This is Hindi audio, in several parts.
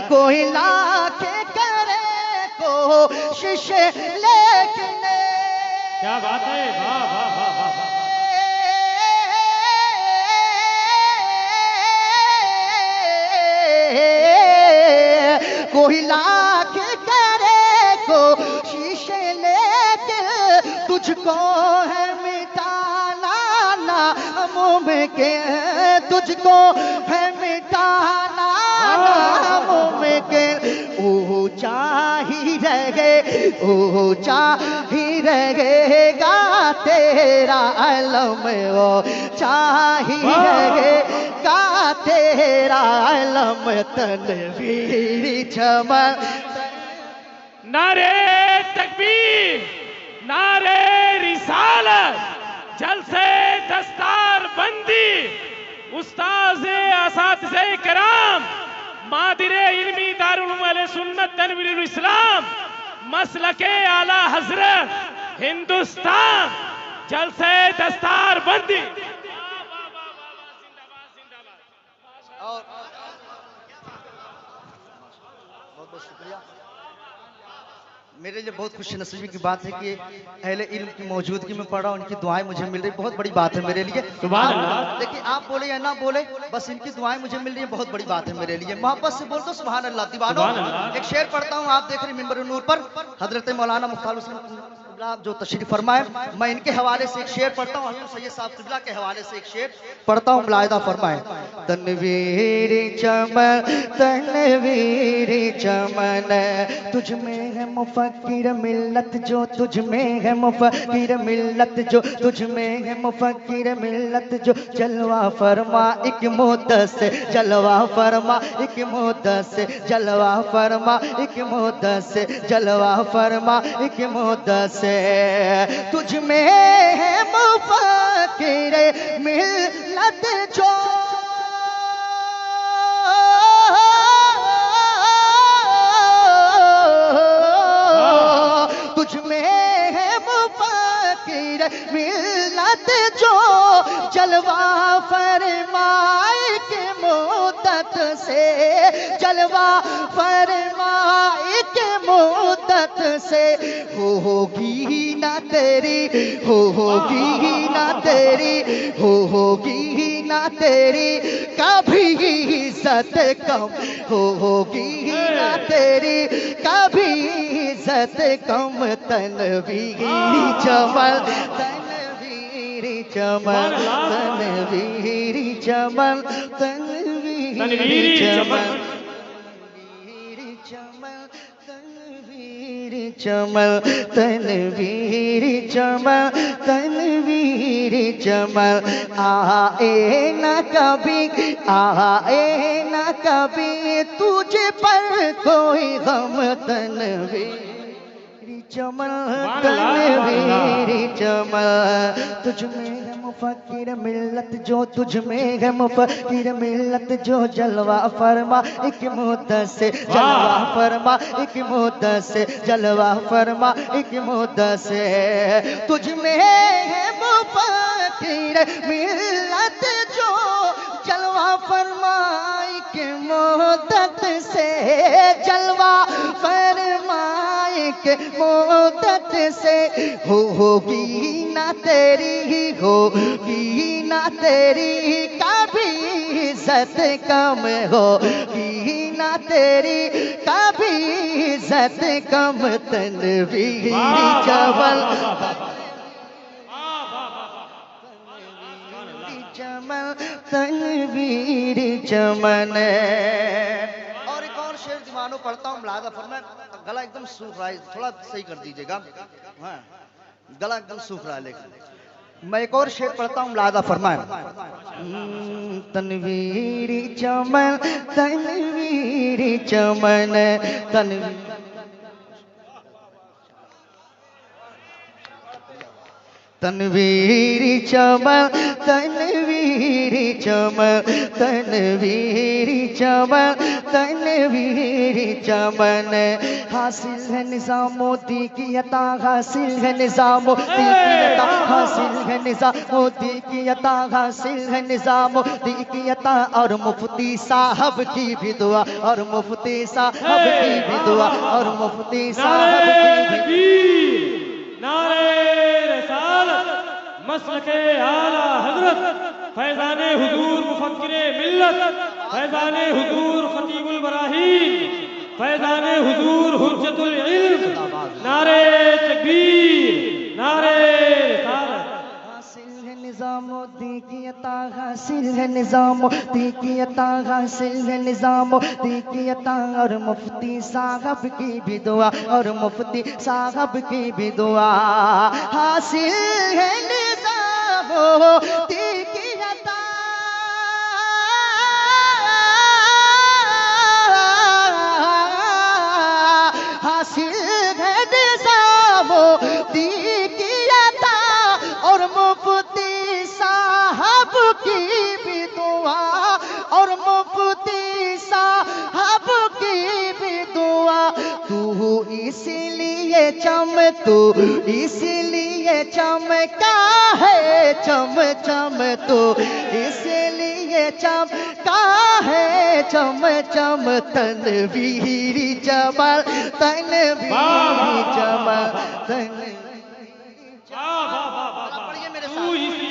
कोई लाके करे कोशिश लेकिन क्या बात है, वाह वाह वाह वाह वाह। कोई लाके करे कोशिश लेकिन तुझको है मिटाना नामुमकिन, तुझको है मिटाना नामुमकिन। ऊंचा ही रहेगा तेरा अलम, ऊंचा ही रहेगा तेरा अलम। तनवीर चमन नारे तकबीर, नारे रिसालत, जलसे दस्तार बंदी, उस्ताज़े असातिज़े कराम, मादिरे इल्मी दारुल उलूम अहले सुन्नत तनवीरुल इस्लाम, मसलके आला हजरत हिंदुस्तान, जलसे दस्तार बंदी। और बहुत बहुत शुक्रिया। मेरे लिए बहुत खुश नसीबी की बात है कि अहले इल्म की मौजूदगी में पढ़ा, उनकी दुआएं मुझे मिल रही, बहुत बड़ी बात है मेरे लिए। सुभान अल्लाह। देखिए आप बोले या ना बोले, बस इनकी दुआएं मुझे मिल रही है, बहुत बड़ी बात है मेरे लिए। मोहब्बत से बोल दो सुभान अल्लाह। दीवानो सुभान अल्लाह। एक शेर पढ़ता हूँ, आप देख रहे मिंबर नूर पर हजरत मौलाना मुख्तार हुसैन जो तशरीफ फरमाए, मैं इनके हवाले से एक शेर पढ़ता हूँ, हजरत सैयद साहब किबला के हवाले से एक शेर पढ़ता हूँ, मुलाहिदा फरमाए। तनवीर चमन तुझ में है मुफक्किर मिल्लत जो, तुझ में है मुफक्किर मिल्लत जो, तुझ में है मुफक्किर मिल्लत जो। जलवा फरमा एक मुद्दत से, जलवा फरमा एक मुद्दत से, जलवा फरमा एक मुद्दत से, जलवा फरमा एक मुद्दत से। तुझ में है मुफक्किर मिल्लत जो, तुझ में है मुफक्किर मिल्लत जो। जलवा फरमाए के मुद्दत से, जलवा फरमाए के मुद्दत से। होगी ना तेरी, होगी ना तेरी, होगी ना तेरी कभी इज्जत कम, होगी ना तेरी कभी इज्जत कम। तनवीर चमन, तनवीर चमन, तनवीर चमन, तनवीर चमन, तनवीर चमन, तनवीर चमन, तनवीर चमन। आए न कभी, आए न कभी तुझे पर कोई गम। तनवीर चमन, तनवीर चमन तुझ में है मुफक्किर मिल्लत जो, तुझ में है मुफक्किर मिल्लत जो। जलवा फरमा एक मुद्दत से, जलवा फरमा एक मुद्दत से, जलवा फरमा एक मुद्दत से। तुझ में है मुफक्किर मिल्लत जो, जलवा फरमा एक मुद्दत से, जलवा फरमा के मुद्दत से। होगी ना तेरी, होगी ना तेरी कभी इज्जत कम, होगी ना तेरी कभी इज्जत कम। तनवीर चमन, तनवीर चमन। और एक और शेर दीवानों पढ़ता हूँ, मुलाहिदा फरमाए। गला एकदम सूख रहा है, थोड़ा सही कर दीजिएगा। हाँ, गला एकदम सूख रहा है, लेकिन मैं एक और शेर पढ़ता हूँ, मुलाहिदा फरमाए। तनवीर चमन, तनवीर चमन, तनवीर तनवीर चमन, तनवीर तनवीरी चमन तनवीरी चमन तनवीरी चमन हासिल है निजामुद्दीन की अता हासिल है निजामुद्दीन की अता हासिल है निजामुद्दीन की अता हासिल है निजामुद्दीन की अता और मुफ्ती साहब की भी दुआ और मुफ्ती साहब की भी दुआ और मुफ्ती साहब की भी नारे रिसालत मसलके आला हजरत फैजाने हुजूर मुफक्किरे मिल्लत फैजाने हुजूर खतीबुल बराहीन फैजाने हुजूर हुज्जतुल इल्म नारे तकबीर नारे रिसालत हासिल है निजामुद्दीन की अता हासिल है निजामुद्दीन की अता हासिल है निजामुद्दीन की अता और मुफ्ती साहब की भी दुआ और मुफ्ती साहब की भी दुआ हासिल है निजामुद्दीन की अता हासिल है निजामुद्दीन की अता और मुफ्ती साहब की भी दुआ और मुफ्ती साहब की भी दुआ तू इसलिए तू इसलिए चमका है चम चम तू इसलिए चमका है चम चम तनवीरी चमन तनवीरी चमन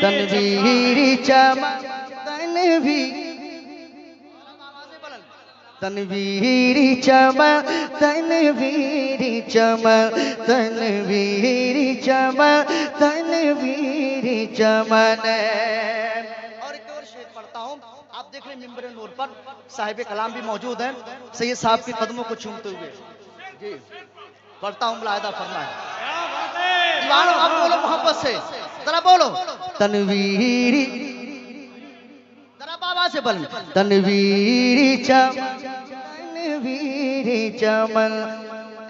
तनवीरी चमन तनवीरी चमन तनवीरी चमन तनवीरी चमन तनवीरी चमन और एक और शेर पढ़ता हूँ। आप देख रहे मिंबर नूर पर साहिब कलाम भी मौजूद हैं सैयद साहब के कदमों को चूमते हुए जी पढ़ता हूँ मुलाहिदा फरमाए दीवानो आप बोलो मोहब्बत से जरा बोलो तनवीरी जरा बाबा से बोल तनवीरी चमन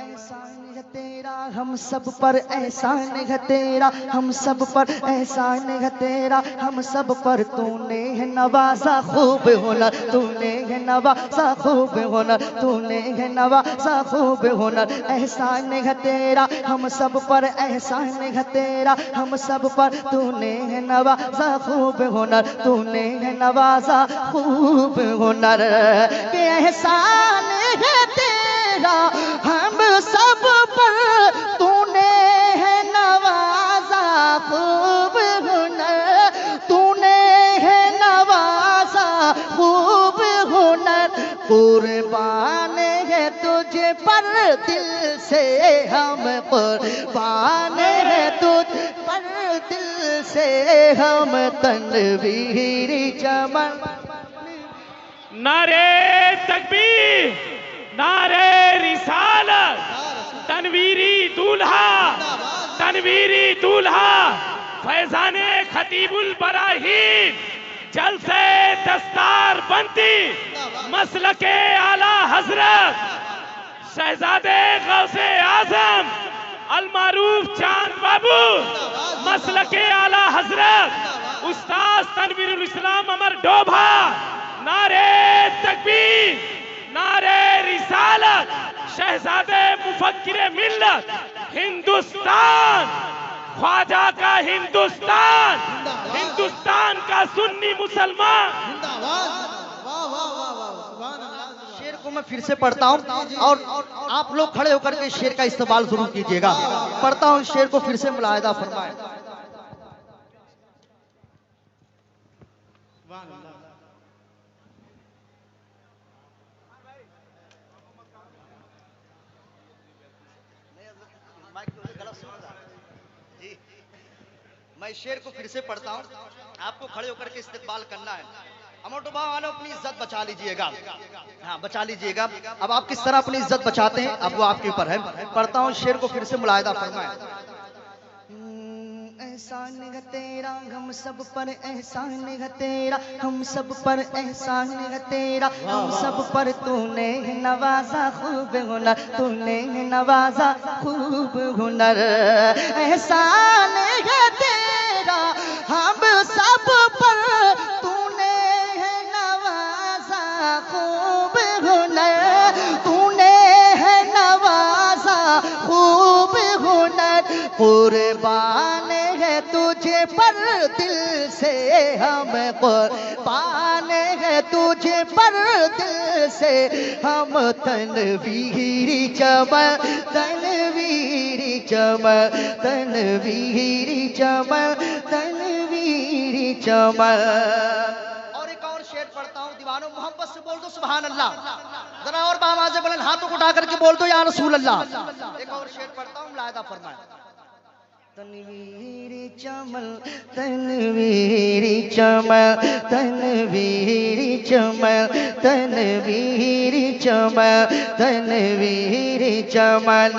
एहसान है तेरा हम सब पर एहसान है तेरा हम सब पर एहसान है तेरा हम सब पर तूने है नवाजा खूब हुनर तूने है नवाजा खूब हुनर तूने है नवाजा खूब हुनर एहसान है तेरा हम सब पर एहसान है तेरा हम सब पर तूने है नवाजा खूब हुनर तूने है नवाजा खूब हुनर के एहसान है तेरा हम सब पर तूने है नवाजा खूब हुनर तूने है नवाजा खूब हुनर कुर्बान है तुझे पर दिल से हम कुर्बान है तुझ पर दिल से हम तनवीरी चमन नारे तकबीर नारे रिसालत तनवीरी दूल्हा फैजाने खतीबुल बराहीन जलसे दस्तार बंदी मसलके आला हजरत शहजादे गौसे आजम अलमारूफ चांद बाबू मसलके आला हजरत उस्ताद तनवीरुल इस्लाम अमर डोभा नारे तकबीर नारे रिसालत शहजादे मुफक्किरे मिल्लत हिंदुस्तान ख्वाजा का हिंदुस्तान का सुन्नी मुसलमान शेर को मैं फिर से पढ़ता हूँ और आप लोग खड़े होकर के शेर का इस्तेमाल जरूर कीजिएगा पढ़ता हूँ शेर को फिर से मुलाहिदा फरमाए मैं शेर को फिर से पढ़ता हूँ आपको खड़े होकर के इस्तेमाल करना है अमोटोबा वालों अपनी इज्जत बचा लीजिएगा हाँ बचा लीजिएगा अब आप किस तरह अपनी इज्जत बचाते हैं अब वो आपके ऊपर है पढ़ता हूँ शेर को फिर से मुलाहिदा फरमाए एहसान है तेरा हम सब पर एहसान है तेरा हम सब पर एहसान है तेरा हम सब पर तूने नवाजा खूब हुनर तूने नवाजा खूब हुनर एहसान है तेरा हम सब पर कुर्बान है तुझे पर दिल से हम कुर्बान है तुझे पर दिल से हम तनवीरी चमन तनवीरी चमन तनवीरी चमन तनवीरी चमन। और एक और शेर पढ़ता हूँ, दीवानों मोहब्बत से बोल दो सुभान अल्लाह, जरा और बामाज़े बुलंद हाथों को उठा करके बोल दो या रसूल अल्लाह। एक और शेर पढ़ता हूँ, मुलाहिदा फरमाए। तनवीरी चमन तनवीरी चमन तनवीरी चमन तनवीरी चमन तनवीरी चमन।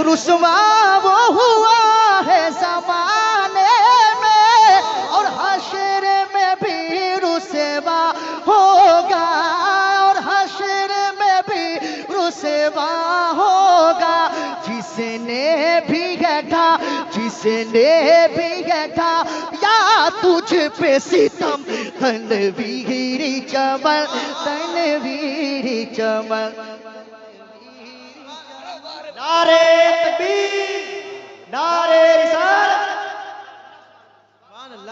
रुसवा वो हुआ है ज़माने में और हश्र में भी रुसवा होगा और हश्र में भी रुसवा होगा। जिसने भी गठा या तुझ पे सितम तनवीरी चमन तनवीरी चमन। नारे तकबीर नारे रिसालत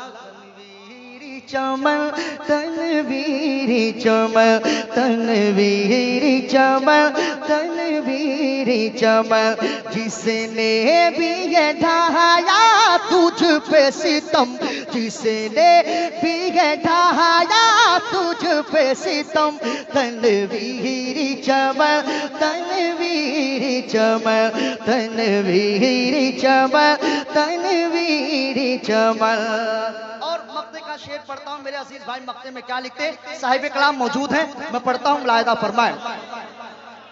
तनवीरी चमन तनवीरी चमन तनवीरी चमन तनवीरी चमन। जिसने भी ढाया तुझ पे सितम जिसने भी ढाया तुझ पे सितम तनवीरी चमन तनवीरी चमन तनवीरी चमन तनवीरी चमन। और मक्ते का शेर पढ़ता हूँ मेरे अजीज भाई। मक्ते में क्या लिखते, साहिब कलाम मौजूद हैं, मैं पढ़ता हूँ, मुलाहिदा फरमाए।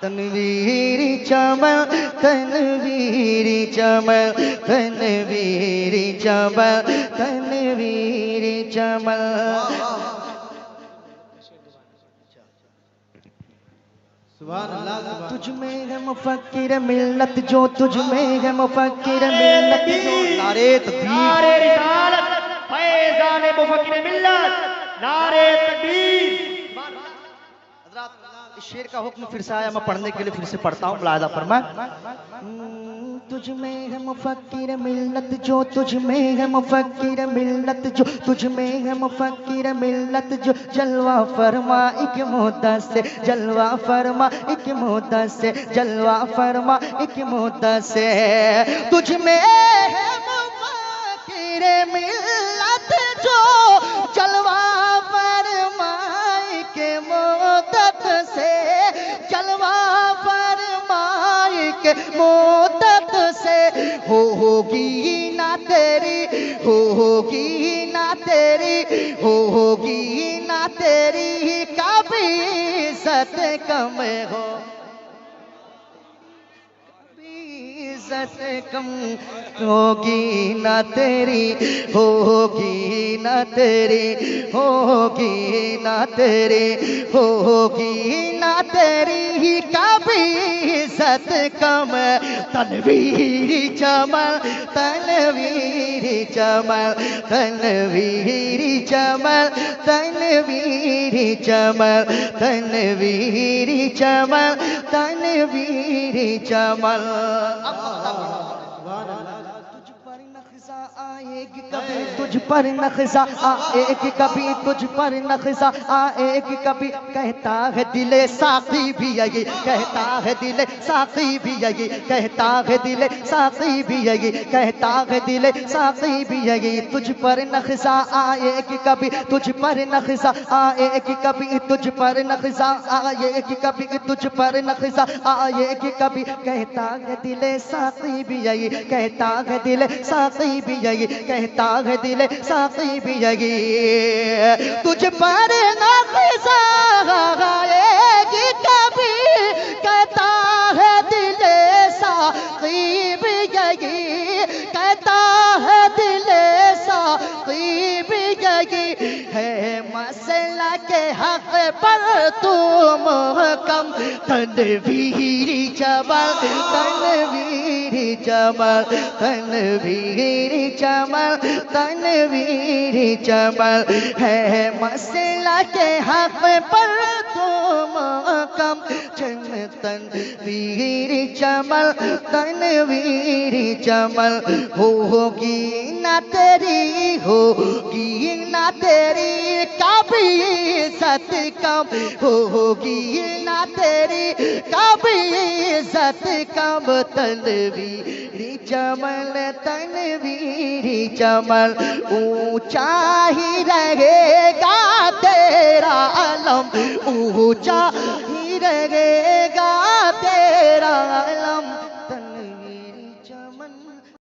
तनवीरी चमन तनवीरी चमन तनवीरी चमन तनवीरी चमन। तुझ में है मुफक्किर मिल्लत जो तुझ में है मुफक्किर मिल्लत जो। नारे तकबीर नारे रिसालत फैज़ान मुफक्किर मिल्लत नारे तकबीर। इस शेर का हुक्म फिर से आया, मैं पढ़ने के लिए फिर से पढ़ता हूँ, मुलाहिदा फरमाए। तुझ में है मुफक्किर मिल्लत जो तुझ में है मुफक्किर मिल्लत जो तुझ में है मुफक्किर मिल्लत जो। जलवा फरमा एक मुद्दा से जलवा फरमा एक मुद्दा से जलवा फरमा एक मुद्दा से। तुझ में है मुफक्किर मिल्लत जो जलवा फरमा एक मुद्दत से जलवा फरमा एक मुद्दत से। होगी ना तेरी होगी ना तेरी होगी ना तेरी कभी इज्जत कम हो इज्जत कम होगी ना तेरी होगी ना तेरी होगी ना तेरी होगी ना तेरी कभी इज्जत कम। तनवीरी चमन तनवीरी चमन तनवीरी चमन तनवीरी चमन तनवीरी चमन तनवीरी चमन। तुझ पर नक्शा आएगी कभी तुझ पर नक्शा आएगी कभी। कहता है दिले साकी भी यही कहता है दिले साकी भी यही कहता है दिले साकी भी यही कहता है दिले साकी भी यही। तुझ पर नक्शा आएगी कभी तुझ पर नक्शा आएगी कभी तुझ पर नक्शा आएगी कभी तुझ पर नक्शा आएगी कभी। कहता है दिले साकी भी यही कहता है दिले साकी भी यही कहता है दिले साकी भी यही। तुझ पर नक्शा आएगी कभी कहता है दिले साकी भी यही कहता है दिले साकी भी यही। है मसला के हक पर तुम कम तनवीरी चमन तनवीरी चमन तनवीरी चमन तनवीरी चमन। है मसला के हक पर तुम कम तनवीर चमल तनवीर चमल होगी ना तेरी होगी ना तेरी कभी सत कम होगी ना तेरी कभी सत कम तनवीर चमल ऊंचा ही रहेगा तेरा अलम ऊंचा ही रहेगा तेरा अलम